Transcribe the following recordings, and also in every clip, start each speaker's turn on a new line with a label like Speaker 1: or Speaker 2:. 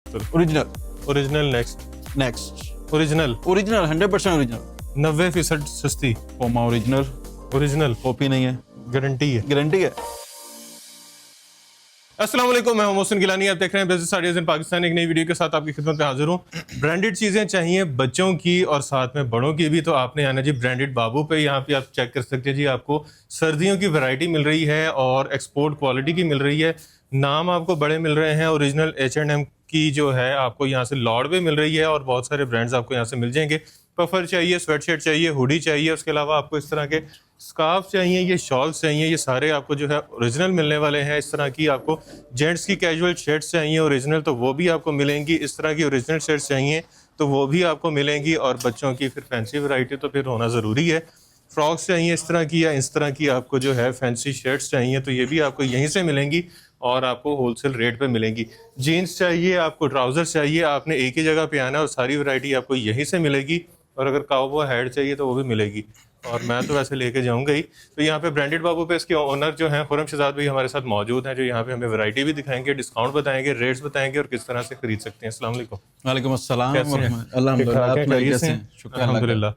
Speaker 1: Original
Speaker 2: original Next
Speaker 1: Next
Speaker 2: original
Speaker 1: 100% original
Speaker 2: 90% सस्ती
Speaker 1: पोमा original
Speaker 2: original
Speaker 1: copy नहीं है,
Speaker 2: गारंटी है।
Speaker 1: गारंटी है।
Speaker 2: अस्सलाम वालेकुम, मैं मोहसिन गिलानी, आप देख रहे हैं बिजनेस आइडियाज इन पाकिस्तान। एक नई वीडियो के साथ आपकी खिदमत में हाजिर हूँ। ब्रांडेड चीज़ें चाहिए बच्चों की और साथ में बड़ों की भी, तो आपने आना जी ब्रांडेड बाबू पे। यहाँ पे आप चेक कर सकते हैं जी, आपको सर्दियों की वैरायटी मिल रही है और एक्सपोर्ट क्वालिटी की मिल रही है। नाम आपको बड़े मिल रहे हैं। ओरिजिनल H&M की जो है आपको यहाँ से लॉर्ड भी मिल रही है और बहुत सारे ब्रांड्स आपको यहाँ से मिल जाएंगे। पफर चाहिए, स्वेटशर्ट चाहिए, हुडी चाहिए, उसके अलावा आपको इस तरह के स्कार्फ चाहिए, ये शॉल्स चाहिए, ये सारे आपको जो है ओरिजिनल मिलने वाले हैं। इस तरह की आपको जेंट्स की कैजुअल शर्ट्स चाहिए ओरिजिनल, तो वो भी आपको मिलेंगी। इस तरह की ओरिजिनल शर्ट्स चाहिए तो वो भी आपको मिलेंगी। और बच्चों की फिर फैंसी वैरायटी तो फिर होना ज़रूरी है। फ्रॉक्स चाहिए इस तरह की, या इस तरह की आपको जो है फैंसी शर्ट्स चाहिए तो ये भी आपको यहीं से मिलेंगी और आपको होलसेल रेट पे मिलेंगी। जीन्स चाहिए, आपको ट्राउज़र चाहिए, आपने एक ही जगह पे आना है और सारी वैरायटी आपको यहीं से मिलेगी। और अगर काउबॉय हैट चाहिए तो वो भी मिलेगी, और मैं तो वैसे लेके जाऊंगा ही। तो यहाँ पे ब्रांडेड बाबू पे इसके ओनर जो हैं खुर्रम शहजाद भाई हमारे साथ मौजूद हैं, जो यहाँ पे हमें वैरायटी भी दिखाएंगे, डिस्काउंट बताएंगे, रेट्स बताएंगे और किस तरह से खरीद सकते हैं। अस्सलाम वालेकुम।
Speaker 1: वालेकुम अस्सलाम।
Speaker 2: कैसे हैं?
Speaker 1: अल्हम्दुलिल्लाह, आप
Speaker 2: ठीक-ठाक हैं?
Speaker 1: कैसे
Speaker 2: खैरियत
Speaker 1: हैं?
Speaker 2: से?
Speaker 1: शुक्र अल्लाह का।
Speaker 2: अल्हम्दुलिल्लाह।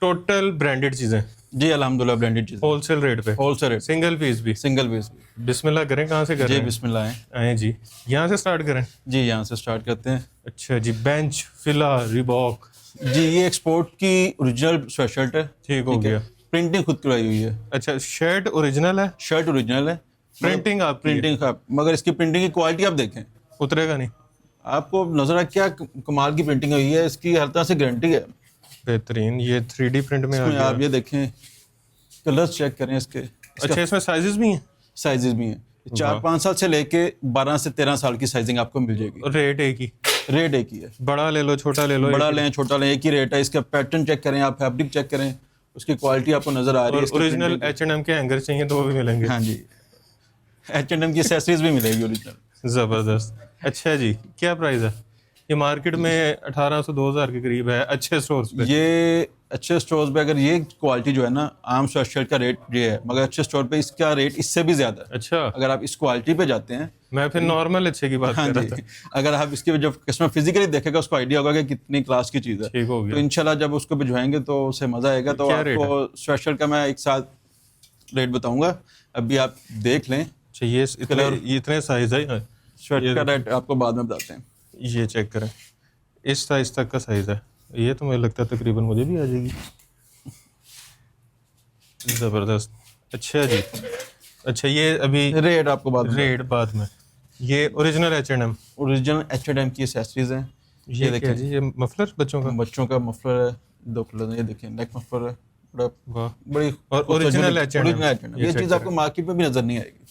Speaker 2: टोटल ब्रांडेड चीज़ें
Speaker 1: जी अल्हम्दुलिल्लाह, ब्रांडेड चीज़
Speaker 2: होलसेल रेट पे,
Speaker 1: होलसेल रेट,
Speaker 2: सिंगल पीस भी।
Speaker 1: Single piece.
Speaker 2: बिस्मिल्लाह करें, कहाँ से
Speaker 1: जी
Speaker 2: करें?
Speaker 1: बिस्मिल्लाह है।
Speaker 2: आए जी, यहाँ से स्टार्ट करें।
Speaker 1: जी यहाँ से स्टार्ट करते हैं।
Speaker 2: अच्छा जी, बेंच, फिला, रिबॉक।
Speaker 1: जी ये एक्सपोर्ट की ओरिजिनल स्वेटशर्ट है।
Speaker 2: ठीक हो गया।
Speaker 1: प्रिंटिंग खुद कराई हुई है।
Speaker 2: अच्छा, शर्ट ओरिजिनल है,
Speaker 1: शर्ट ओरिजिनल है,
Speaker 2: प्रिंटिंग आपकी है।
Speaker 1: प्रिंटिंग का, मगर इसकी प्रिंटिंग की क्वालिटी आप देखें,
Speaker 2: उतरेगा नहीं।
Speaker 1: आपको नजर आ क्या कमाल की प्रिंटिंग हुई है। इसकी हर तरह से गारंटी है।
Speaker 2: बेहतरीन, ये 3D प्रिंट में आ
Speaker 1: इसमें
Speaker 2: गया।
Speaker 1: आप ये देखें, कलर्स चेक करें इसके,
Speaker 2: अच्छा, इसमें साइजेस भी हैं।
Speaker 1: साइजेस भी हैं। 4-5 साल से लेके 12 से 13 साल की साइजिंग आपको मिल जाएगी।
Speaker 2: रेट एक ही,
Speaker 1: रेट एक ही है,
Speaker 2: बड़ा ले लो छोटा ले लो,
Speaker 1: बड़ा
Speaker 2: एक ही।
Speaker 1: लें छोटा लें एक ही रेट है। इसका पैटर्न चेक करें, आप फैब्रिक चेक करें, उसकी क्वालिटी आपको नजर आ रही है।
Speaker 2: और
Speaker 1: इसकी
Speaker 2: ओरिजिनल
Speaker 1: printing
Speaker 2: H&M के हैंगर चाहिए तो वो भी मिलेंगे।
Speaker 1: हाँ जी, H&M की एसेसरीज भी मिलेगी ओरिजिनल।
Speaker 2: ज़बरदस्त। अच्छा जी, क्या प्राइस है? ये मार्केट में 1800-2000 के करीब है अच्छे स्टोर्स पे।
Speaker 1: ये अच्छे स्टोर्स पे अगर ये क्वालिटी जो है ना, आम स्वेटशर्ट का रेट ये है, मगर अच्छे स्टोर पे इसका रेट इससे भी ज्यादा है।
Speaker 2: अच्छा,
Speaker 1: अगर आप इस क्वालिटी पे जाते हैं,
Speaker 2: मैं फिर नॉर्मल अच्छे की बात
Speaker 1: हाँ
Speaker 2: कर
Speaker 1: जी,
Speaker 2: रहा था।
Speaker 1: अगर आप इसकी जब कस्टमर फिजिकली देखेगा उसको आइडिया होगा कि कितनी क्लास की चीज़ है।
Speaker 2: ठीक हो
Speaker 1: तो
Speaker 2: गया।
Speaker 1: इंशाल्लाह जब उसको भिजवाएंगे तो उससे मजा आएगा। तो
Speaker 2: क्या रेट
Speaker 1: आपको स्वेटशर्ट का मैं एक साथ रेट बताऊंगा, अभी आप देख लें।
Speaker 2: अच्छा, ये इतने साइज है।
Speaker 1: स्वेटर का रेट आपको बाद में बताते हैं।
Speaker 2: ये चेक करें, इस साइज तक का साइज है। ये तो मुझे लगता है तकरीबन मुझे भी आ जाएगी। ज़बरदस्त। अच्छा जी, अच्छा ये अभी
Speaker 1: रेट आपको बाद में,
Speaker 2: रेट बाद में। ये ओरिजिनल H&M।
Speaker 1: ओरिजिनल H&M की एसेसरीज हैं।
Speaker 2: ये देखिए जी, ये मफलर बच्चों का।
Speaker 1: बच्चों का मफलर है, 2 कलर, ये देखिए नेक मफलर है, बड़ा
Speaker 2: वाह।
Speaker 1: बड़ी
Speaker 2: और ओरिजिनल H&M।
Speaker 1: Original H&M। ये
Speaker 2: check
Speaker 1: चीज़
Speaker 2: करें।
Speaker 1: आपको मार्केट में भी नजर नहीं आएगी।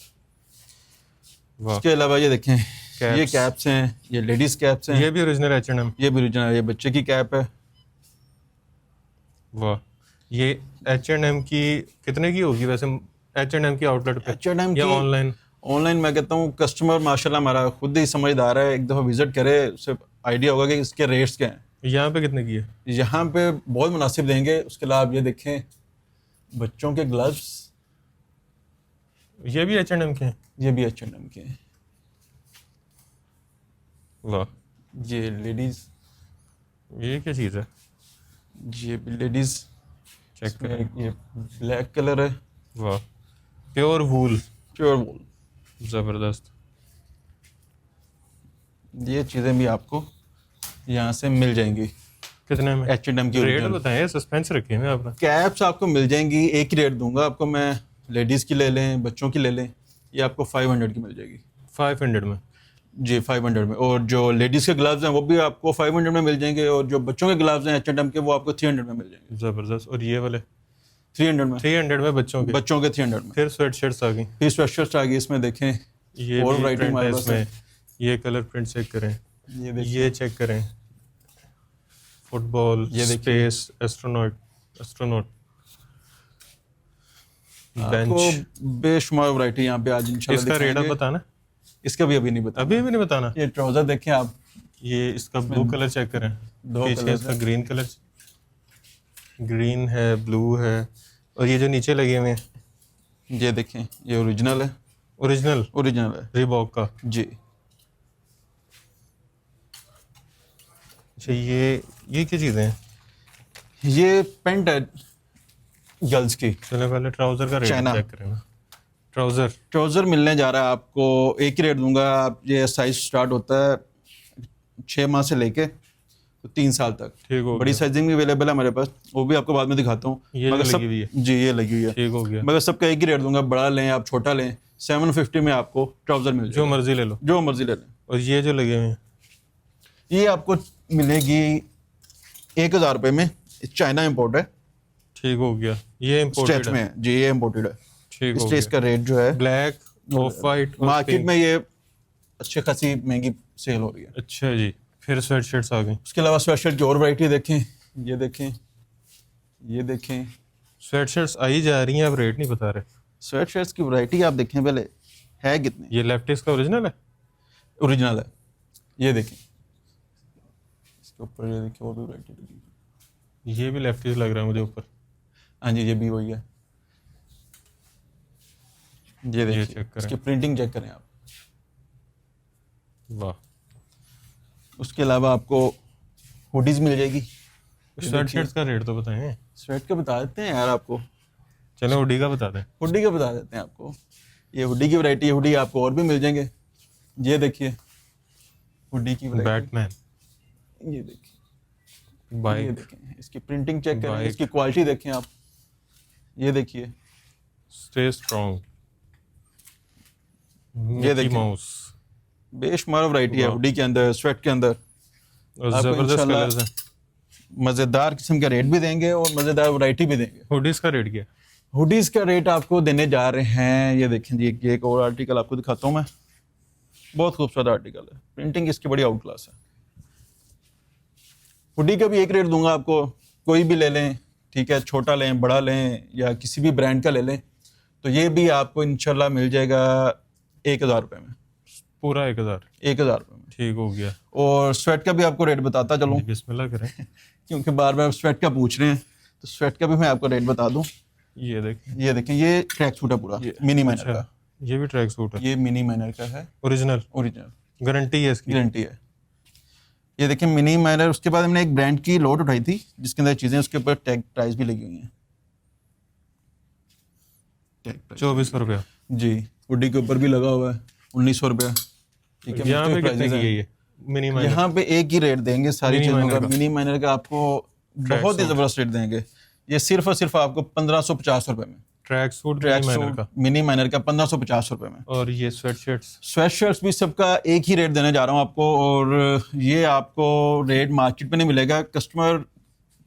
Speaker 2: वाह।
Speaker 1: इसके अलावा ये देखें,
Speaker 2: Caps।
Speaker 1: ये कैप्स हैं, ये लेडीज कैप्स हैं,
Speaker 2: ये भी ओरिजिनल H&M।
Speaker 1: ये भी ओरिजिनल, ये बच्चे की कैप है।
Speaker 2: वाह। ये H&M की कितने की होगी वैसे? H&M की आउटलेट पे
Speaker 1: H&M
Speaker 2: या
Speaker 1: की
Speaker 2: ऑनलाइन?
Speaker 1: ऑनलाइन मैं कहता हूँ कस्टमर माशाल्लाह हमारा खुद ही समझदार है, एक दफ़ा विजिट करे, उससे आइडिया होगा कि इसके रेट्स क्या हैं।
Speaker 2: यहाँ पे कितने की है?
Speaker 1: यहाँ पे बहुत मुनासिब देंगे। उसके अलावा आप ये देखें, बच्चों के ग्लव्स,
Speaker 2: ये भी H&M के हैं।
Speaker 1: ये भी H&M के हैं।
Speaker 2: वाह।
Speaker 1: ये लेडीज,
Speaker 2: ये क्या चीज़ है?
Speaker 1: ये भी लेडीज,
Speaker 2: चेक करें।
Speaker 1: ये ब्लैक कलर है,
Speaker 2: वाह, प्योर वूल।
Speaker 1: प्योर वूल।
Speaker 2: ज़बरदस्त।
Speaker 1: ये चीज़ें भी आपको यहाँ से मिल जाएंगी।
Speaker 2: कितने में?
Speaker 1: H&M की
Speaker 2: रेट
Speaker 1: original।
Speaker 2: बताएं, सस्पेंस रखे हैं आपने।
Speaker 1: कैप्स आपको मिल जाएंगी, एक ही रेट दूंगा आपको मैं। लेडीज़ की ले लें, बच्चों की ले लें, ये आपको 500 की मिल जाएगी।
Speaker 2: 500 में।
Speaker 1: जी 500 में। और जो लेडीज़ के ग्लव्स हैं वो भी आपको 500 में मिल जाएंगे, और जो बच्चों के ग्लव्स हैं H&M के वो आपको 300 में मिल जाएंगे।
Speaker 2: ज़बरदस्त। और ये वाले
Speaker 1: 300 में,
Speaker 2: 300 में बच्चों के।
Speaker 1: बच्चों के 300 में।
Speaker 2: फिर स्वेट शर्ट्स आ गई।
Speaker 1: फिर स्वेटशर्ट्स आ गई, इसमें देखें
Speaker 2: ये
Speaker 1: और
Speaker 2: भी
Speaker 1: वैरायटी
Speaker 2: प्रिंट है
Speaker 1: हमारे पास है।
Speaker 2: इसमें। ये कलर प्रिंट चेक करें,
Speaker 1: ये देखिए,
Speaker 2: ये चेक करें। फुटबॉल,
Speaker 1: ये देखिए।
Speaker 2: स्पेस, एस्ट्रोनॉट,
Speaker 1: आपको
Speaker 2: बेंच।
Speaker 1: बेशुमार वैरायटी यहाँ पे आज इंशाल्लाह
Speaker 2: इसका रेट आप
Speaker 1: दिखाएंगे।
Speaker 2: बताना।
Speaker 1: इसका भी अभी नहीं बता।
Speaker 2: अभी भी नहीं बताना।
Speaker 1: ये ट्राउजर देखें आप,
Speaker 2: ये इसका ब्लू कलर चेक करें।
Speaker 1: 2
Speaker 2: पीछे
Speaker 1: कलर
Speaker 2: इसका ग्रीन कलर, ग्रीन है, ब्लू है, और ये जो नीचे लगे हुए हैं,
Speaker 1: ये देखें, ये ओरिजिनल है,
Speaker 2: ओरिजिनल
Speaker 1: ओरिजिनल है
Speaker 2: रिबॉक का।
Speaker 1: जी।
Speaker 2: अच्छा, ये क्या चीज़ें हैं?
Speaker 1: ये पेंट है गर्ल्स की।
Speaker 2: चलो पहले ट्राउज़र का रेट
Speaker 1: चाइना।
Speaker 2: चेक करें ना। ट्राउज़र
Speaker 1: ट्राउज़र मिलने जा रहा है आपको, एक ही रेट दूंगा। आप ये साइज स्टार्ट होता है 6 माह से लेके तो 3 साल तक।
Speaker 2: ठीक हो
Speaker 1: बड़ी
Speaker 2: गया।
Speaker 1: साइजिंग भी अवेलेबल है हमारे पास, वो भी आपको बाद में दिखाता हूँ।
Speaker 2: ये जो
Speaker 1: मगर
Speaker 2: लगी हुई है?
Speaker 1: जी ये लगी हुई है।
Speaker 2: ठीक हो गया।
Speaker 1: मगर सबका एक ही रेट दूंगा, बड़ा लें आप छोटा लें, 750 में आपको ट्राउज़र मिल
Speaker 2: जो
Speaker 1: जाएगा,
Speaker 2: मर्जी ले लो।
Speaker 1: जो मर्जी ले लें।
Speaker 2: और ये जो लगे हुए हैं?
Speaker 1: ये आपको मिलेगी 1000 रुपये में, चाइना इम्पोर्ट है,
Speaker 2: ठीक हो गया। ये
Speaker 1: स्ट्रेच
Speaker 2: इम्पोर्टेड
Speaker 1: में
Speaker 2: है?
Speaker 1: है जी, ये इम्पोर्टेड है,
Speaker 2: ठीक हो
Speaker 1: इसलिए इसका रेट जो है
Speaker 2: ब्लैक, ऑफ वाइट,
Speaker 1: मार्केट में ये अच्छी खासी महंगी सेल हो रही है।
Speaker 2: अच्छा जी। फिर स्वेट शर्ट्स आ गई।
Speaker 1: उसके अलावा स्वेट शर्ट की और वैरायटी देखें, ये देखें, ये देखें,
Speaker 2: स्वेट शर्ट्स आई जा रही हैं, आप रेट नहीं बता रहे।
Speaker 1: स्वेट शर्ट्स की वैरायटी आप देखें पहले है कितनी।
Speaker 2: ये लेफ्टिस का ओरिजिनल है?
Speaker 1: ओरिजिनल है, ये देखें, इसके ऊपर ये देखिए और भी वैरायटी लगी है।
Speaker 2: ये भी लेफ्टिस लग रहा है मुझे ऊपर।
Speaker 1: हाँ जी, ये भी वही है, ये देखिए,
Speaker 2: चेक करें।
Speaker 1: इसकी प्रिंटिंग चेक करें आप।
Speaker 2: वाह।
Speaker 1: उसके अलावा आपको हुडीज मिल जाएगी।
Speaker 2: स्वेट शर्ट्स का रेट तो बताएं।
Speaker 1: स्वेट का बता देते हैं यार आपको,
Speaker 2: चलो हुडी का बता दें।
Speaker 1: हुडी का बता देते हैं आपको। ये हुडी की वैरायटी है, हुडी आपको और भी मिल जाएंगे। ये देखिए हुडी की वैरायटी,
Speaker 2: बैटमैन,
Speaker 1: ये देखिए, ये
Speaker 2: बाइक,
Speaker 1: देखें, इसकी प्रिंटिंग चेक करें,
Speaker 2: बाइक।
Speaker 1: इसकी क्वालिटी देखें आप, ये देखिए,
Speaker 2: स्टे स्ट्रॉन्ग,
Speaker 1: ये देखिए,
Speaker 2: माउस।
Speaker 1: बेशुमार वैरायटी है
Speaker 2: वाह।
Speaker 1: हुडी के अंदर, स्वेट के अंदर।
Speaker 2: और
Speaker 1: आपको
Speaker 2: जबरदस्त
Speaker 1: इंशाल्लाह
Speaker 2: कलर्स हैं।
Speaker 1: मज़ेदार किस्म का रेट भी देंगे और मज़ेदार वैरायटी भी देंगे।
Speaker 2: हुडीज का रेट क्या है?
Speaker 1: हुडीज का रेट आपको देने जा रहे हैं, ये देखें जी, ये एक और आर्टिकल आपको दिखाता हूँ मैं, बहुत खूबसूरत आर्टिकल है, प्रिंटिंग इसकी बड़ी आउट क्लास है। हुडी का भी एक रेट दूंगा आपको, कोई भी ले लें, ठीक है, छोटा लें, बड़ा लें या किसी भी ब्रांड का ले लें, तो ये भी आपको इंशाल्लाह मिल जाएगा 1000 रुपये में,
Speaker 2: पूरा 1000?
Speaker 1: 1000 रुपये में।
Speaker 2: ठीक हो गया।
Speaker 1: और स्वेट का भी आपको रेट बताता चलूँ,
Speaker 2: बिस्मिल्लाह करें।
Speaker 1: क्योंकि बार बार स्वेट का पूछ रहे हैं, तो स्वेट का भी मैं आपको रेट बता दूँ।
Speaker 2: ये देखें,
Speaker 1: ये देखें, ये ट्रैक सूट है पूरा, मिनी माइनर
Speaker 2: अच्छा,
Speaker 1: का,
Speaker 2: ये भी ट्रैक सूट है?
Speaker 1: ये मिनी माइनर का है,
Speaker 2: ओरिजिनल?
Speaker 1: ओरिजिनल,
Speaker 2: गारंटी है इसकी?
Speaker 1: गारंटी है। ये देखें मिनी माइनर। उसके बाद हमने एक ब्रांड की लोट उठाई थी जिसके अंदर चीज़ें, उसके ऊपर टैग प्राइस भी लगी हुई हैं, टैग प्राइस
Speaker 2: 2400 रुपया
Speaker 1: जी, हुडी के ऊपर भी लगा हुआ है 1900 रुपया, ठीक है।
Speaker 2: यहाँ पे
Speaker 1: मुख्तलिफ
Speaker 2: कितने
Speaker 1: prices
Speaker 2: की
Speaker 1: हैं।
Speaker 2: है ये मिनी माइनर?
Speaker 1: यहाँ पे एक ही रेट देंगे सारी
Speaker 2: मिनी
Speaker 1: चीज़ों
Speaker 2: माइनर
Speaker 1: का।
Speaker 2: का?
Speaker 1: मिनी माइनर का आपको बहुत ही
Speaker 2: सूट।
Speaker 1: ज़बरदस्त रेट देंगे, ये सिर्फ और सिर्फ आपको 1550 रुपये में।
Speaker 2: Track suit
Speaker 1: track
Speaker 2: mini minor
Speaker 1: suit
Speaker 2: का?
Speaker 1: मिनी माइनर का 1550 रुपये में।
Speaker 2: और ये स्वेट शर्ट्स?
Speaker 1: स्वेट शर्ट्स भी सबका एक ही रेट देने जा रहा हूँ आपको, और ये आपको रेट मार्केट में नहीं मिलेगा। कस्टमर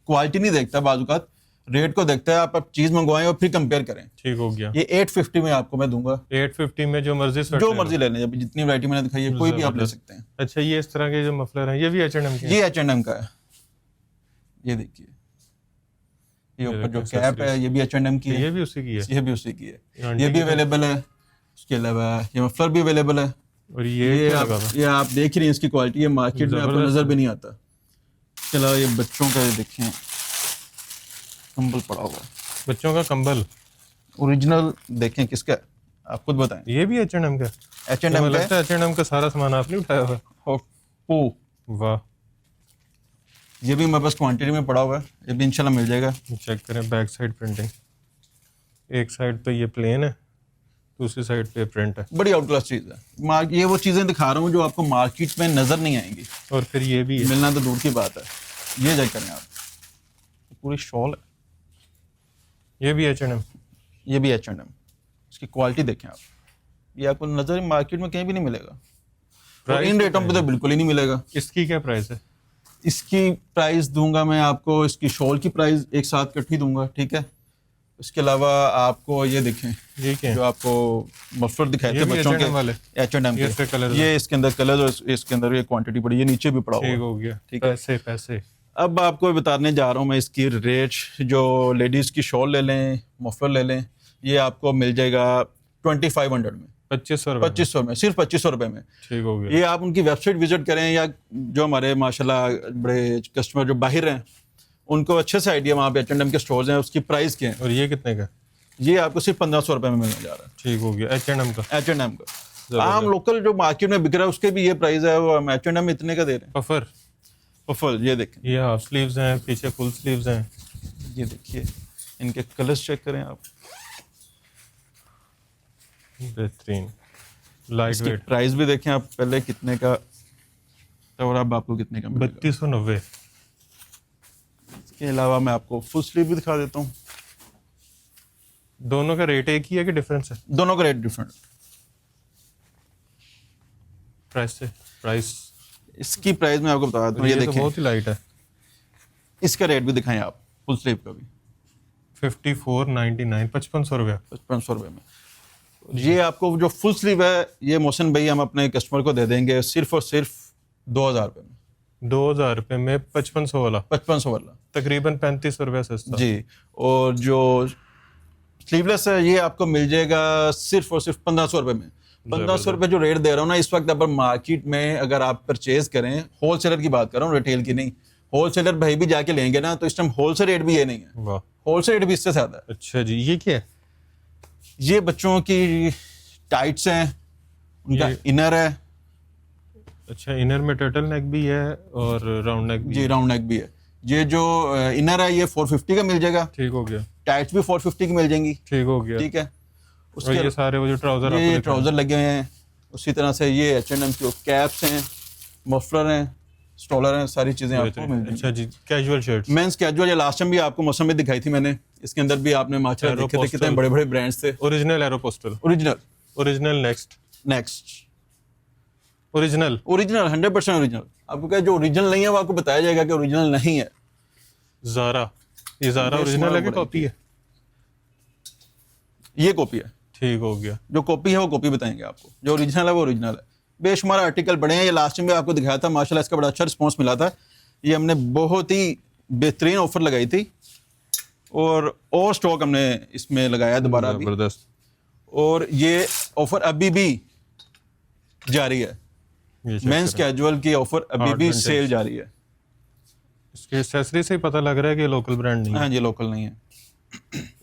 Speaker 1: क्वालिटी नहीं देखता, बाजुकात रेट को देखता है। आप चीज़ मंगवाएं और फिर कंपेयर करें।
Speaker 2: ठीक हो गया।
Speaker 1: ये 850 में आपको मैं दूंगा,
Speaker 2: 850 में जो मर्जी स्वेट
Speaker 1: जो
Speaker 2: ले लो।
Speaker 1: मर्जी ले लें, अभी जितनी वैरायटी मैंने दिखाई है कोई भी आप ले
Speaker 2: जबरदस्त।
Speaker 1: सकते हैं।
Speaker 2: अच्छा, ये इस तरह के जो मफलर हैं ये भी H&M के हैं?
Speaker 1: ये H&M का है, ये देखिए, ये ऊपर जो
Speaker 2: देखो,
Speaker 1: कैप है ये भी H&M की है,
Speaker 2: ये भी उसी की है?
Speaker 1: ये भी उसी की है,
Speaker 2: आंटी
Speaker 1: ये भी
Speaker 2: की
Speaker 1: अवेलेबल है। उसके अलावा ये मफलर भी अवेलेबल है।
Speaker 2: और ये क्या लगा था?
Speaker 1: ये आप देख रही हैं इसकी क्वालिटी, ये मार्केट में आपको
Speaker 2: जबरदस्त
Speaker 1: नजर भी नहीं आता। इसके अलावा ये बच्चों का, ये देखें कंबल पड़ा हुआ है,
Speaker 2: बच्चों का कंबल
Speaker 1: ओरिजिनल, देखें किसका है, आप खुद बताएं।
Speaker 2: ये भी H&M का?
Speaker 1: H&M
Speaker 2: मुझे
Speaker 1: का
Speaker 2: लगता है H&M का सारा सामान आपने उठाया हुआ है।
Speaker 1: है।
Speaker 2: वाह।
Speaker 1: ये भी हमारे पास क्वांटिटी में पड़ा हुआ है, ये भी इंशाल्लाह मिल जाएगा।
Speaker 2: चेक करें बैक साइड प्रिंटिंग, एक साइड पे ये प्लेन है, दूसरी साइड पे प्रिंट है।
Speaker 1: बड़ी आउट क्लास चीज़ है। ये वो चीज़ें दिखा रहा हूँ जो आपको मार्केट में नजर नहीं आएंगी,
Speaker 2: और फिर ये भी है।
Speaker 1: मिलना तो दूर की बात है। ये चेक करें आप, पूरी शॉल है,
Speaker 2: ये भी H&M?
Speaker 1: ये भी H&M। इसकी क्वालिटी देखें आप, ये आपको नजर मार्केट में कहीं भी नहीं मिलेगा, और
Speaker 2: प्राइस
Speaker 1: इन रेटों पे तो बिल्कुल ही नहीं मिलेगा।
Speaker 2: इसकी क्या प्राइस है?
Speaker 1: इसकी प्राइस दूंगा मैं आपको, इसकी शॉल की प्राइस एक साथ इकट्ठी दूंगा, ठीक है। इसके अलावा आपको ये देखें,
Speaker 2: ये क्या
Speaker 1: जो
Speaker 2: है?
Speaker 1: आपको मफलर दिखाए
Speaker 2: ये
Speaker 1: थे
Speaker 2: भी
Speaker 1: बच्चों
Speaker 2: H&M
Speaker 1: के,
Speaker 2: वाले?
Speaker 1: H&M
Speaker 2: ये इसके
Speaker 1: के,
Speaker 2: colours
Speaker 1: ये इसके अंदर कलर और इसके अंदर ये क्वांटिटी पड़ी, ये नीचे भी पड़ा हुआ
Speaker 2: ठीक
Speaker 1: है।
Speaker 2: हो गया।
Speaker 1: ठीक है।
Speaker 2: पैसे पैसे
Speaker 1: अब आपको बताने जा रहा हूँ मैं इसकी रेट। जो लेडीज़ की शॉल ले लें, मफलर ले लें, ये आपको मिल जाएगा 2500 में,
Speaker 2: 2500 रुपये?
Speaker 1: 2500 में, सिर्फ 2500 रुपये में।
Speaker 2: ठीक हो गया।
Speaker 1: ये आप उनकी वेबसाइट विजिट करें, या जो हमारे माशाल्लाह बड़े कस्टमर जो बाहर हैं उनको अच्छे से आइडिया वहाँ पे H&M के स्टोर्स हैं, उसकी प्राइस क्या है।
Speaker 2: और ये कितने का?
Speaker 1: ये आपको सिर्फ 1500 रुपये में मिलने जा रहा
Speaker 2: ठीक हो गया। H&M का?
Speaker 1: है, H&M का। आम लोकल जो मार्केट में बिक रहा है उसके भी ये प्राइस है, वो हम H&M में इतने का दे रहे हैं।
Speaker 2: पफर?
Speaker 1: फुल, ये देखें,
Speaker 2: ये हाफ स्लीव्स हैं, पीछे फुल स्लीव्स हैं।
Speaker 1: ये देखिए, इनके कलर्स चेक करें आप।
Speaker 2: बेहतरीन, लाइट
Speaker 1: इसकी
Speaker 2: वेट।
Speaker 1: प्राइस भी देखें आप पहले कितने का था और अब आपको कितने का मिलेगा।
Speaker 2: 3290।
Speaker 1: इसके अलावा मैं आपको फुल स्लीव भी दिखा देता हूँ।
Speaker 2: दोनों का रेट एक ही है कि डिफरेंस है
Speaker 1: दोनों का रेट डिफरेंट।
Speaker 2: प्राइस से? प्राइस
Speaker 1: इसकी प्राइस मैं आपको बता देता हूँ, ये
Speaker 2: तो
Speaker 1: देखें,
Speaker 2: बहुत ही लाइट है।
Speaker 1: इसका रेट भी दिखाएं आप फुल स्लीव का भी।
Speaker 2: 5499, 5500 रुपया।
Speaker 1: 5500 रुपये में। ये आपको जो फुल स्लीव है, ये मोहसिन भाई हम अपने कस्टमर को दे देंगे सिर्फ और सिर्फ 2000 रुपये में।
Speaker 2: 2000 रुपये में 5500 वाला,
Speaker 1: 5500 वाला,
Speaker 2: तकरीबन 3500 रुपया सस्ता।
Speaker 1: जी। और जो स्लीवलेस है ये आपको मिल जाएगा सिर्फ और सिर्फ 1500 रुपये में। 1500 रुपये जो रेट दे रहा हूँ ना इस वक्त, अगर मार्केट में अगर आप परचेज करें, होलसेलर की बात कर रहा हूँ, रिटेल की नहीं, होलसेलर भाई भी जाके लेंगे ना तो इस टाइम होलसेल रेट भी ये नहीं है,
Speaker 2: वाह,
Speaker 1: होलसेल रेट भी इससे ज्यादा है।
Speaker 2: अच्छा जी। ये क्या है?
Speaker 1: ये बच्चों की टाइट्स हैं, उनका
Speaker 2: ये-
Speaker 1: इनर है,
Speaker 2: अच्छा, इनर में टर्टल नेक भी है और राउंड नेक भी
Speaker 1: जी
Speaker 2: है।
Speaker 1: राउंड नेक भी है। ये जो इनर है ये 450 का मिल जाएगा,
Speaker 2: ठीक हो गया,
Speaker 1: टाइट्स भी 450 की मिल जाएंगी,
Speaker 2: ठीक हो गया।
Speaker 1: ठीक है।
Speaker 2: और
Speaker 1: उसके
Speaker 2: ये सारे वो जो ट्राउजर आपको
Speaker 1: ये
Speaker 2: दिखा रहे
Speaker 1: ट्राउजर लगे हुए हैं, उसी तरह से ये H&M की कैप्स हैं, मफलर हैं, स्टॉलर हैं, सारी चीजें आपको
Speaker 2: हैं।
Speaker 1: मिल जाएंगी।
Speaker 2: अच्छा जी, कैजुअल शर्ट्स।
Speaker 1: मेंस कैजुअल, ये लास्ट टाइम भी आपको मौसम में दिखाई थी मैंने, इसके अंदर भी आपने माशाल्लाह देखे थे
Speaker 2: Aeropostale।
Speaker 1: कितने बड़े बड़े ब्रांड्स थे।
Speaker 2: Original Aeropostale,
Speaker 1: original,
Speaker 2: original Next,
Speaker 1: Next,
Speaker 2: original.
Speaker 1: Original 100% original. आपको क्या जो ओरिजिनल नहीं है वो आपको बताया जाएगा कि ओरिजिनल नहीं है।
Speaker 2: ज़ारा, ये ज़ारा ओरिजिनल है कि कॉपी है?
Speaker 1: ये कॉपी है,
Speaker 2: ठीक हो गया।
Speaker 1: जो कॉपी है वो कॉपी बताएंगे आपको, जो ओरिजिनल है वो ओरिजिनल है। बेशुमार आर्टिकल बड़े हैं, ये लास्ट टाइम भी आपको दिखाया था, माशाल्लाह इसका बड़ा अच्छा रिस्पॉन्स मिला था। ये हमने बहुत ही बेहतरीन ऑफर लगाई थी और स्टॉक हमने इसमें लगाया दोबारा भी,
Speaker 2: जबरदस्त।
Speaker 1: और ये ऑफर अभी भी जारी है।
Speaker 2: ये check
Speaker 1: मेंस
Speaker 2: करें।
Speaker 1: कैजुअल की ऑफर अभी
Speaker 2: Hard
Speaker 1: भी
Speaker 2: vintage।
Speaker 1: सेल जारी है।
Speaker 2: इसके एक्सेसरी से ही पता लग रहा है कि लोकल ब्रांड नहीं है।
Speaker 1: हाँ, ये लोकल नहीं है।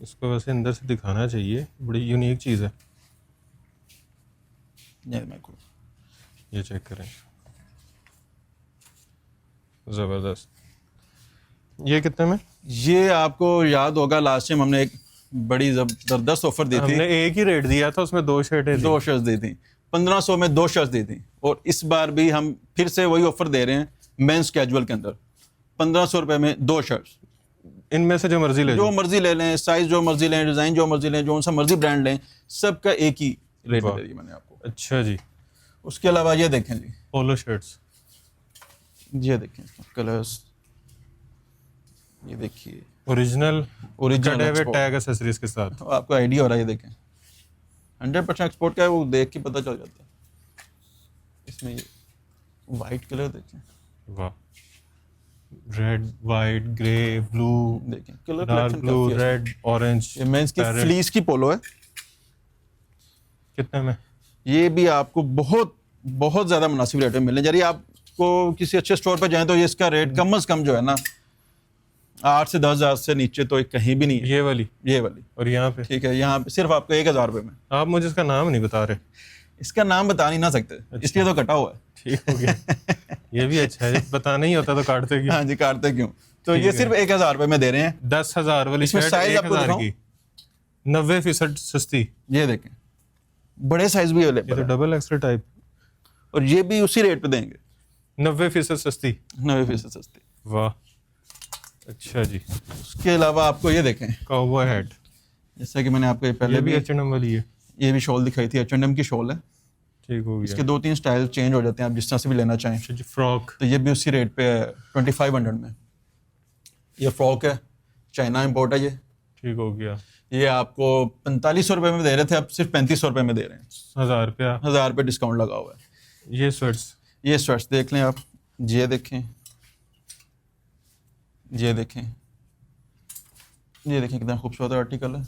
Speaker 2: इसको वैसे अंदर से दिखाना चाहिए, बड़ी यूनिक चीज़ है।
Speaker 1: ये मेरे को
Speaker 2: ये चेक करें, ज़बरदस्त। ये कितने में?
Speaker 1: ये आपको याद होगा लास्ट टाइम हमने एक बड़ी जबरदस्त ऑफर दी थी,
Speaker 2: हमने एक ही रेट दिया था, उसमें 2 शर्टें थी।
Speaker 1: 2 शर्ट्स दी थी, 1500 में 2 शर्ट्स दी थी। और इस बार भी हम फिर से वही ऑफर दे रहे हैं मेंस कैजुअल के अंदर, 1500 रुपए में 2 शर्ट्स।
Speaker 2: इनमें से जो मर्जी ले
Speaker 1: जो
Speaker 2: जाओ।
Speaker 1: मर्जी ले लें, साइज जो मर्जी लें, डिजाइन जो मर्जी लें, जो सा मर्जी ब्रांड लें, सबका एक ही रेट
Speaker 2: वाह।
Speaker 1: दे दिया मैंने आपको।
Speaker 2: अच्छा जी।
Speaker 1: उसके अलावा ये देखें जी,
Speaker 2: पोलो शर्ट्स,
Speaker 1: ये देखें कलर्स, ये देखिए
Speaker 2: ओरिजिनल
Speaker 1: ओरिजिनल
Speaker 2: कटे हुए
Speaker 1: एक्सपोर्ट।
Speaker 2: टैग एक्सेसरीज के साथ।
Speaker 1: आपको आइडिया हो रहा है, ये देखें 100% एक्सपोर्ट का है, वो देख के पता चल जाता है। इसमें ये वाइट कलर देखें,
Speaker 2: वाह, रेड, वाइट, ग्रे, ब्लू,
Speaker 1: देखें कलर
Speaker 2: डार्क
Speaker 1: कलेक्शन
Speaker 2: ब्लू,
Speaker 1: काफी है।
Speaker 2: Red, orange.
Speaker 1: ये मेंस की फ्लीस की पोलो है।
Speaker 2: कितने में?
Speaker 1: ये भी आपको बहुत बहुत ज्यादा मुनासिब रेट में मिलने जा रही है। आपको किसी अच्छे स्टोर पर जाएं तो ये इसका रेट कम से कम जो है ना 8 से 10 हज़ार से नीचे तो कहीं भी नहीं है।
Speaker 2: ये वाली
Speaker 1: ये वाली,
Speaker 2: और यहाँ पे
Speaker 1: ठीक है, यहाँ पे सिर्फ आपको 1000 रुपये में।
Speaker 2: आप मुझे इसका नाम नहीं बता रहे।
Speaker 1: इसका नाम बता नहीं ना सकते, इसलिए तो कटा हुआ है।
Speaker 2: ठीक हो गया। ये भी अच्छा है, बताना ही होता तो काटते क्यों?
Speaker 1: हाँ जी, काटते क्यों। तो
Speaker 2: ठीक
Speaker 1: ये
Speaker 2: है।
Speaker 1: सिर्फ 1000 रुपये में दे रहे हैं।
Speaker 2: 10,000 वाली
Speaker 1: इसमें
Speaker 2: शर्ट
Speaker 1: size आपको
Speaker 2: 1000 की, 90% सस्ती।
Speaker 1: ये देखें, बड़े साइज भी
Speaker 2: ये
Speaker 1: अवेलेबल
Speaker 2: तो
Speaker 1: है
Speaker 2: डबल एक्स्ट्रा टाइप,
Speaker 1: और ये भी उसी रेट पे देंगे,
Speaker 2: 90% सस्ती।
Speaker 1: 90% सस्ती।
Speaker 2: वाह, अच्छा जी।
Speaker 1: उसके अलावा आपको ये देखें,
Speaker 2: काउबॉय हैट,
Speaker 1: जैसा कि मैंने आपको ये पहले
Speaker 2: ये भी
Speaker 1: भी
Speaker 2: H&M वाली है।
Speaker 1: ये भी शॉल दिखाई थी, H&M की शॉल है।
Speaker 2: ठीक हो
Speaker 1: इसके
Speaker 2: गया।
Speaker 1: 2-3 स्टाइल चेंज हो जाते हैं, आप जिस तरह से भी लेना चाहें।
Speaker 2: अच्छा जी, फ्रॉक,
Speaker 1: तो ये भी उसी रेट पे है, 2500 में। ये फ्रॉक है, चाइना इंपोर्ट है ये।
Speaker 2: ठीक हो गया।
Speaker 1: ये आपको 4500 रुपये में दे रहे थे, अब सिर्फ 3500 रुपये में दे रहे हैं।
Speaker 2: 1000 रुपया।
Speaker 1: 1000 रुपये डिस्काउंट लगा हुआ है।
Speaker 2: ये स्वेट्स,
Speaker 1: ये स्वेट्स देख लें आप, ये देखें, ये देखें, ये देखें कितना खूबसूरत आर्टिकल है।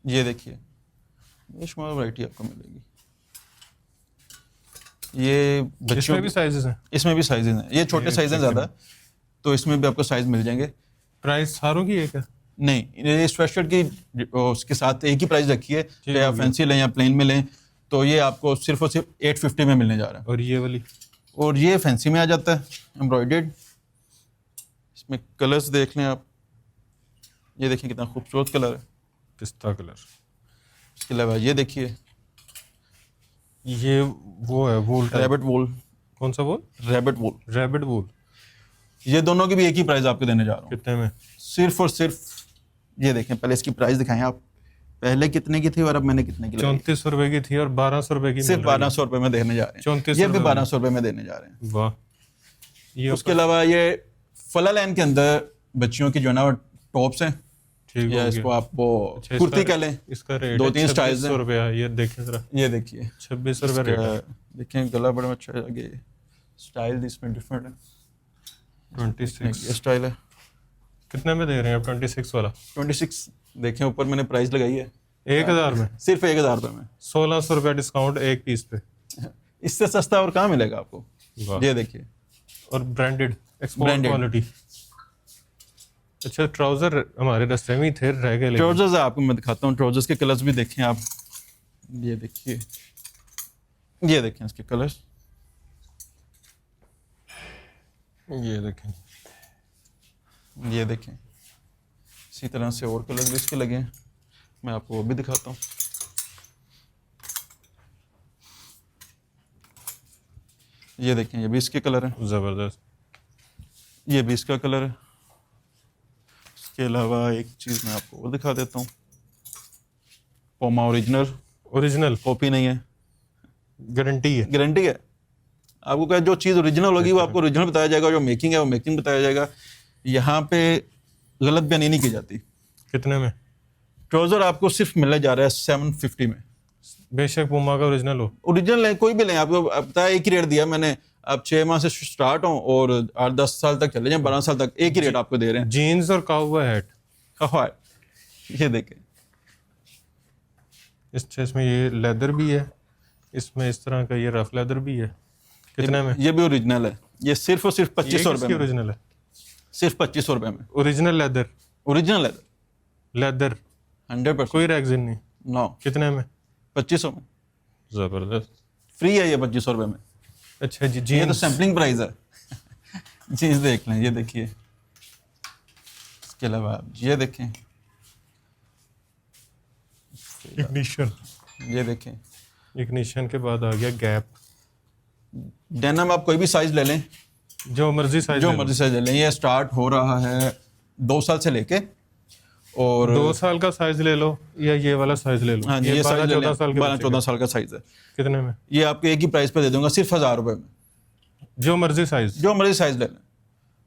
Speaker 1: ये देखिए, बेशुमार वैरायटी आपको मिलेगी। ये बच्चों
Speaker 2: इसमें भी साइजेस हैं।
Speaker 1: इसमें भी साइजेज हैं, ये छोटे
Speaker 2: ये
Speaker 1: साइज हैं
Speaker 2: ठीक है।
Speaker 1: ज़्यादा, तो इसमें भी आपको साइज मिल जाएंगे।
Speaker 2: प्राइस सारों की एक है?
Speaker 1: नहीं, ये स्वेटशर्ट की उसके साथ एक ही प्राइस रखी है, चाहे आप
Speaker 2: हो गया।
Speaker 1: फैंसी लें या प्लेन में लें, तो ये आपको सिर्फ और सिर्फ 850 में मिलने जा रहा है।
Speaker 2: और ये वाली
Speaker 1: और ये फैंसी में आ जाता है, एम्ब्रॉयडर्ड। इसमें कलर्स देख लें आप, ये देखिए कितना खूबसूरत कलर है,
Speaker 2: पिस्ता कलर।
Speaker 1: इसके अलावा ये देखिए
Speaker 2: ये वो है वूल टाइप।
Speaker 1: रैबिट वूल,
Speaker 2: कौन सा वूल?
Speaker 1: रैबिट वूल।
Speaker 2: रैबिट वूल।
Speaker 1: ये दोनों की भी एक ही प्राइस आपको देने जा रहा हूँ,
Speaker 2: कितने में?
Speaker 1: सिर्फ और सिर्फ ये देखें, पहले इसकी प्राइस दिखाएं आप, पहले कितने की थी और अब मैंने कितने की लगाई?
Speaker 2: 3400 रुपए की थी और 1200 रुपए की।
Speaker 1: सिर्फ 1200 रुपए में देने जा रहे हैं।
Speaker 2: 3400
Speaker 1: ये भी 1200 रुपए में देने जा रहे हैं।
Speaker 2: वाह। ये
Speaker 1: उसके अलावा ये फला लाइन के अंदर बच्चियों की जो है ना टॉप्स हैं,
Speaker 2: ठीक
Speaker 1: या
Speaker 2: हो
Speaker 1: इसको
Speaker 2: गया।
Speaker 1: आप वो
Speaker 2: अच्छा,
Speaker 1: कुर्ती
Speaker 2: इसका-
Speaker 1: कह लें।
Speaker 2: इसका रेट
Speaker 1: 2-3 स्टाइल्स हैं।
Speaker 2: 2600 रुपया। ये देखें जरा,
Speaker 1: ये देखिए
Speaker 2: 2600 रुपया रेट है।
Speaker 1: देखें गला बड़ा अच्छा है, आगे स्टाइल इसमें डिफरेंट है।
Speaker 2: 26
Speaker 1: ये स्टाइल है
Speaker 2: कितने में दे रहे हैं आप? 26 वाला
Speaker 1: 26। देखें ऊपर मैंने प्राइस लगाई है
Speaker 2: 1000 में।
Speaker 1: सिर्फ 1000 रुपए में।
Speaker 2: 1600 रुपया डिस्काउंट एक पीस पे।
Speaker 1: इससे सस्ता और कहाँ मिलेगा आपको?
Speaker 2: वाह।
Speaker 1: ये देखिए
Speaker 2: और ब्रांडेड, एक्सपोर्ट
Speaker 1: Branded।
Speaker 2: क्वालिटी। अच्छा, ट्राउजर हमारे रास्ते में ही थे, रह गए लेकिन।
Speaker 1: ट्राउजर्स आपको मैं दिखाता हूँ, ट्राउजर्स के कलर्स भी देखें आप। ये देखिए, ये देखें इसके कलर्स,
Speaker 2: ये देखें।
Speaker 1: ये देखें। इसी तरह से और कलर्स भी इसके लगे हैं, मैं आपको वो भी दिखाता हूँ। ये देखें, ये भी इसके कलर हैं,
Speaker 2: जबरदस्त।
Speaker 1: ये भी इसका कलर है। इसके अलावा एक चीज़ मैं आपको और दिखा देता हूँ, पोमा ओरिजिनल,
Speaker 2: ओरिजिनल
Speaker 1: कॉपी नहीं है,
Speaker 2: गारंटी है।
Speaker 1: गारंटी है। आपको क्या, जो चीज़ ओरिजिनल होगी वो आपको ओरिजिनल बताया जाएगा, जो मेकिंग है वो मेकिंग बताया जाएगा। यहाँ पे गलत बयानी नहीं की जाती।
Speaker 2: कितने में?
Speaker 1: ट्राउज़र आपको सिर्फ मिलने जा रहा है 750 में।
Speaker 2: बेशक पूमा का ओरिजिनल हो।
Speaker 1: ओरिजिनल है, कोई भी लें, आपको पता है एक ही रेट दिया मैंने। आप 6 माह से स्टार्ट हो और 8-10 साल तक चले जाएं, 12 साल तक एक ही रेट आपको दे रहे हैं।
Speaker 2: जीन्स और काउबॉय हैट।
Speaker 1: हाँ, ये देखें,
Speaker 2: इसमें ये लेदर भी है, इसमें इस तरह का ये रफ लेदर भी है। कितने में?
Speaker 1: ये भी ओरिजिनल है। ये सिर्फ और सिर्फ 2500 रुपए में,
Speaker 2: ओरिजिनल है।
Speaker 1: सिर्फ 2500 रुपए में।
Speaker 2: Original leather.
Speaker 1: ओरिजिनल है,
Speaker 2: लेदर
Speaker 1: 100%।
Speaker 2: कोई रैगजिन नहीं।
Speaker 1: नो,
Speaker 2: कितने में?
Speaker 1: 2500 में
Speaker 2: जबरदस्त।
Speaker 1: फ्री है ये 2500 रुपए में।
Speaker 2: अच्छा जी,
Speaker 1: ये तो
Speaker 2: जीन्स।
Speaker 1: सैम्पलिंग प्राइस है। जीन्स देख लें, ये देखिए। इसके अलावा आप ये देखें,
Speaker 2: इग्निशन।
Speaker 1: ये देखें।
Speaker 2: इग्निशन के बाद आ गया गैप।
Speaker 1: डेनिम आप कोई भी साइज ले लें,
Speaker 2: जो मर्जी साइज
Speaker 1: जो मर्जी साइज ले लें। ये स्टार्ट हो रहा है 2 साल से लेके, और
Speaker 2: 2 साल का साइज ले लो या ये वाला साइज ले लो।
Speaker 1: हाँ जी, ये साइज
Speaker 2: 12-14 साल के
Speaker 1: 12-14 साल का साइज है।
Speaker 2: कितने में?
Speaker 1: ये आपको एक ही प्राइस पे दे दूंगा, सिर्फ 1000 रुपए में।
Speaker 2: जो मर्जी साइज।
Speaker 1: जो मर्जी साइज ले लें,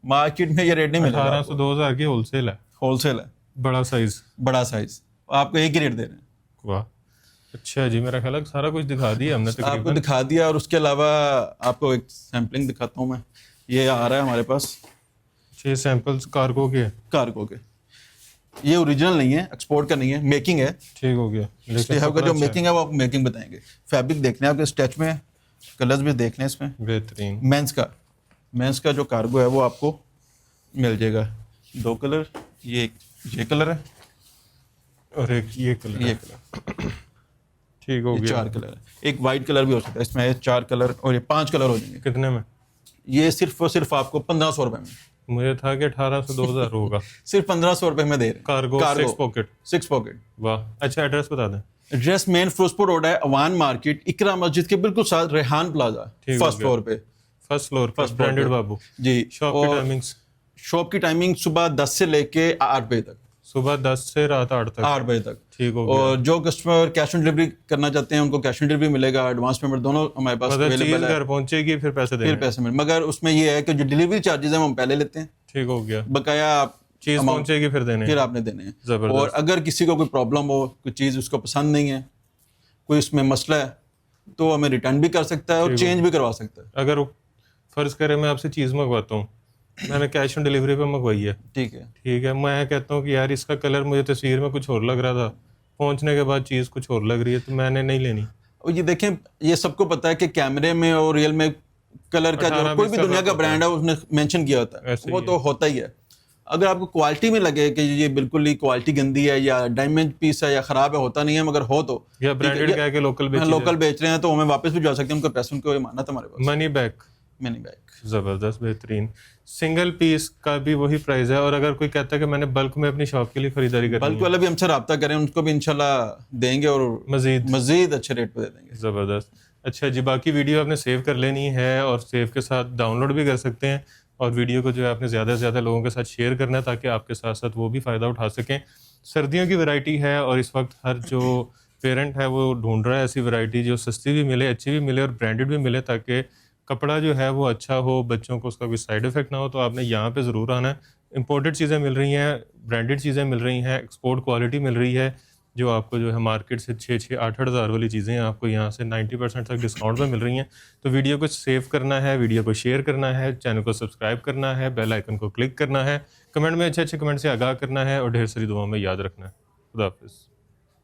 Speaker 1: मार्केट में ये रेट नहीं मिलेगा।
Speaker 2: 1800 2000 की होलसेल है।
Speaker 1: होलसेल है,
Speaker 2: बड़ा साइज।
Speaker 1: बड़ा साइज आपको एक ही रेट दे रहे हैं।
Speaker 2: वाह। अच्छा जी, मेरा ख्याल है सारा कुछ दिखा दिया हमने
Speaker 1: आपको
Speaker 2: तकरीबन।
Speaker 1: दिखा दिया, और उसके अलावा आपको एक सैम्पलिंग दिखाता हूँ मैं। ये आ रहा है हमारे पास
Speaker 2: 6 सैंपल्स कार्गो के।
Speaker 1: कार्गो के। ये ओरिजिनल नहीं है, एक्सपोर्ट का नहीं है, मेकिंग है।
Speaker 2: ठीक हो गया।
Speaker 1: इसलिए आपका जो मेकिंग है वो आपको मेकिंग बताएंगे। फैब्रिक देखने आपके स्टैच में, कलर्स भी देखने इसमें।
Speaker 2: बेहतरीन।
Speaker 1: मेंस का जो कार्गो है वो आपको मिल जाएगा। 2 कलर, ये कलर है,
Speaker 2: और एक ये कलर।
Speaker 1: ये कलर,
Speaker 2: ठीक हो
Speaker 1: ये
Speaker 2: गया।
Speaker 1: 4 कलर है। एक वाइट कलर भी हो सकता है इसमें। ये 4 कलर और ये 5 कलर हो जाएंगे।
Speaker 2: कितने में?
Speaker 1: ये सिर्फ और सिर्फ आपको 1500 रुपए में,
Speaker 2: मुझे था कि 1800 2000 होगा।
Speaker 1: सिर्फ 1500 रुपए में दे रहे हैं।
Speaker 2: Cargo 6 pocket.
Speaker 1: 6 पॉकेट।
Speaker 2: वाह। अच्छा, एड्रेस बता दें।
Speaker 1: एड्रेस मेन फिरोजपुर रोड है, अवान मार्केट, इकरा मस्जिद के बिल्कुल साथ, रेहान प्लाजा,
Speaker 2: ठीक हो
Speaker 1: फर्स्ट
Speaker 2: गया।
Speaker 1: फ्लोर पे।
Speaker 2: फर्स्ट फ्लोर पर
Speaker 1: First floor
Speaker 2: ब्रांडेड
Speaker 1: पे।
Speaker 2: बाबू।
Speaker 1: जी।
Speaker 2: शॉप की
Speaker 1: और
Speaker 2: टाइमिंग्स?
Speaker 1: शॉप की टाइमिंग सुबह 10 से लेके 8 बजे तक।
Speaker 2: सुबह 10 से रात 8 तक।
Speaker 1: 8 बजे तक।
Speaker 2: ठीक हो गया।
Speaker 1: और जो कस्टमर कैश ऑन डिलीवरी करना चाहते हैं उनको कैश ऑन डिलीवरी मिलेगा, एडवांस पेमेंट दोनों हमारे पास
Speaker 2: मतलब चीज
Speaker 1: अवेलेबल है।
Speaker 2: घर पहुंचेगी फिर पैसे
Speaker 1: फिर
Speaker 2: देंगे।
Speaker 1: पैसे मिले, मगर उसमें ये है कि जो डिलीवरी चार्जेस हैं वो हम पहले लेते हैं,
Speaker 2: ठीक हो गया।
Speaker 1: बकाया आप
Speaker 2: चीज
Speaker 1: amount
Speaker 2: पहुंचेगी फिर देने।
Speaker 1: फिर आपने देने हैं।
Speaker 2: जबरदस्त।
Speaker 1: और अगर किसी को कोई प्रॉब्लम हो, कोई चीज़ उसको पसंद नहीं है, कोई उसमें मसला है, तो हमें रिटर्न भी कर सकता है और चेंज भी करवा सकता है।
Speaker 2: अगर फर्ज करें मैं आपसे चीज मंगवाता हूँ, मैंने कैश ऑन डिलीवरी पे मंगवाई है,
Speaker 1: ठीक है।
Speaker 2: ठीक है, मैं कहता हूँ कि यार इसका कलर मुझे तस्वीर में कुछ और लग रहा था, पहुंचने के बाद चीज कुछ और लग रही है, तो मैंने नहीं लेनी।
Speaker 1: और ये देखें, ये सबको पता है कि कैमरे में और रियल में कलर का जो
Speaker 2: 18-20
Speaker 1: कोई भी
Speaker 2: का
Speaker 1: दुनिया
Speaker 2: फर्क
Speaker 1: का
Speaker 2: होता
Speaker 1: ब्रांड है उसने मेंशन किया होता है,
Speaker 2: ऐसे
Speaker 1: वो
Speaker 2: ही
Speaker 1: तो होता ही है। अगर आपको क्वालिटी में लगे कि ये बिल्कुल ही क्वालिटी गंदी है या डैमेज पीस है या खराब है, होता नहीं है, मगर हो तो
Speaker 2: या ब्रांडेड कह के लोकल बेच
Speaker 1: लोकल बेच रहे हैं तो हमें वापस भी जा सकते हैं, उनका पैसे उनको मानना था हमारे पास।
Speaker 2: Money back.
Speaker 1: Mini bag.
Speaker 2: ज़बरदस्त, बेहतरीन। सिंगल पीस का भी वही प्राइस है, और अगर कोई कहता है कि मैंने बल्क में अपनी शॉप के लिए खरीदारी करनी
Speaker 1: बल्क वाला भी हमसे रब्ता करें, उनको भी इंशाल्लाह देंगे और मजीद अच्छे रेट पे दे देंगे।
Speaker 2: ज़बरदस्त। अच्छा जी, बाकी वीडियो आपने सेव कर लेनी है और सेव के साथ डाउनलोड भी कर सकते हैं, और वीडियो को जो है आपने ज़्यादा से ज़्यादा लोगों के साथ शेयर करना है ताकि आपके साथ साथ वो भी फ़ायदा उठा सकें। सर्दियों की वैरायटी है, और इस वक्त हर जो पेरेंट है वो ढूंढ रहा है ऐसी वैरायटी जो सस्ती भी मिले, अच्छी भी मिले और ब्रांडेड भी मिले, ताकि कपड़ा जो है वो अच्छा हो, बच्चों को उसका कोई साइड इफ़ेक्ट ना हो। तो आपने यहाँ पे ज़रूर आना है। इंपोर्टेड चीज़ें मिल रही हैं, ब्रांडेड चीज़ें मिल रही हैं, एक्सपोर्ट क्वालिटी मिल रही है, जो आपको जो है मार्केट से 6-8 हज़ार वाली चीज़ें आपको यहाँ से 90% तक डिस्काउंट पे मिल रही हैं। तो वीडियो को सेव करना है, वीडियो को शेयर करना है, चैनल को सब्सक्राइब करना है, बेल आइकन को क्लिक करना है, कमेंट में अच्छे अच्छे कमेंट से आगाह करना है, और ढेर सारी दुआओं में याद रखना है। खुदा हाफिज़।